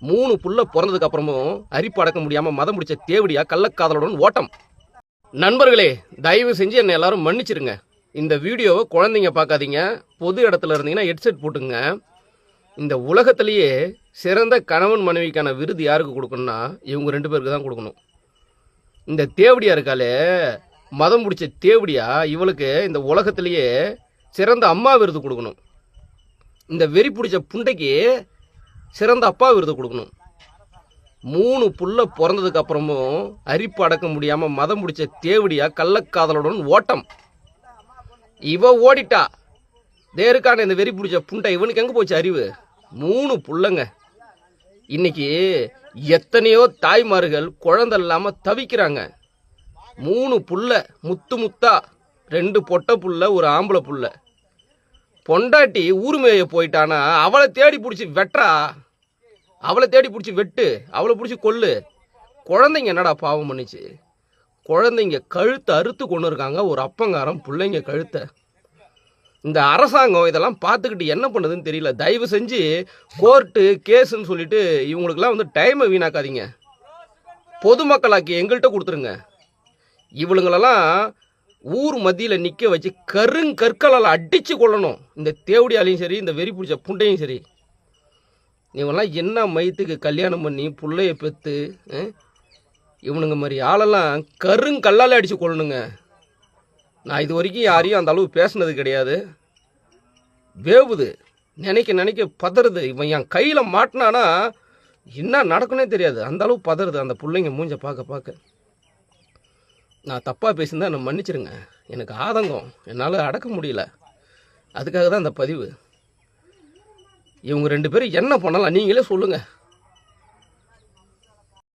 3 புள்ள பிறந்ததுக்கு அப்புறமும் அரிப்பு அடக்க முடியாம மதம் முடிச்ச தேவடியா கள்ளக்காதலுடன் ஓட்டம். நண்பர்களே, தயவு செஞ்சு என்னை எல்லாரும் மன்னிச்சிருங்க. இந்த வீடியோவை குழந்தைங்க பார்க்காதீங்க. பொது இடத்துல இருந்தீங்கன்னா ஹெட்செட் போட்டுங்க. இந்த உலகத்திலேயே சிறந்த கணவன் மனைவிக்கான விருது யாருக்கு கொடுக்கணும்னா இவங்க 2 பேருக்கு தான் கொடுக்கணும். இந்த தேவடியா இருக்காலே, மதம் முடிச்ச தேவடியா, இவளுக்கு இந்த உலகத்திலேயே சிறந்த அம்மா விருது கொடுக்கணும். இந்த வெறி பிடிச்ச புண்டைக்கு சிறந்த அப்பா விருது கொடுக்கணும். 3 புள்ள பிறந்ததுக்கு அப்புறமும் அரிப்பு அடக்க முடியாம மதம் முடிச்ச தேவடியா கள்ளக்காதலுடன் ஓட்டம். இவ ஓடிட்டா. தேருக்கான இந்த வெறி பிடிச்ச புண்டை இவனுக்கு எங்க போச்சு அறிவு? 3 புள்ளங்க. இன்னைக்கு எத்தனையோ தாய்மார்கள் குழந்தை இல்லாம தவிக்கிறாங்க. 3 புள்ள முத்து முத்தா, 2 பொட்டை புள்ள, ஒரு ஆம்பளை புள்ள. பொண்டாட்டி ஊர்மேய போயிட்டானா அவளை தேடி பிடிச்சி வெட்டுறா. அவளை தேடி பிடிச்சி வெட்டு, அவளை பிடிச்சி கொல்லு. குழந்தைங்க என்னடா பாவம் பண்ணிச்சு? குழந்தைங்க கழுத்தை அறுத்து கொண்டு இருக்காங்க ஒரு அப்பங்காரம் பிள்ளைங்க கழுத்தை. இந்த அரசாங்கம் இதெல்லாம் பார்த்துக்கிட்டு என்ன பண்ணுதுன்னு தெரியல. தயவு செஞ்சு கோர்ட்டு கேஸுன்னு சொல்லிட்டு இவங்களுக்கெல்லாம் டைமை வீணாக்காதீங்க. பொதுமக்களாக்கி எங்கள்கிட்ட கொடுத்துருங்க. இவளுங்களெல்லாம் ஊர் மத்தியில் நிற்க வச்சு கற்களால் அடித்து கொள்ளணும். இந்த தேவடியாலையும் சரி, இந்த வெறி பிடிச்ச புண்டையும் சரி. இவங்கெல்லாம் என்ன மயத்துக்கு கல்யாணம் பண்ணி பிள்ளைய பெற்று இவனுங்க மாதிரி ஆளெல்லாம் கல்லால் அடித்து கொள்ளணுங்க. நான் இது வரைக்கும் யாரையும் அந்த அளவு பேசுனது கிடையாது. வேவுது, நினைக்க பதறுது. இவன் என் கையில் மாட்டினானா என்ன நடக்குன்னே தெரியாது. அந்த அளவு பதறுது அந்த பிள்ளைங்க மூஞ்ச பார்க்க. நான் தப்பாக பேசியிருந்தா என்னை மன்னிச்சிருங்க. எனக்கு ஆதங்கம், என்னால் அடக்க முடியல. அதுக்காக தான் அந்த பதிவு. இவங்க 2 பேரும் என்ன பண்ணலாம் நீங்களே சொல்லுங்கள்.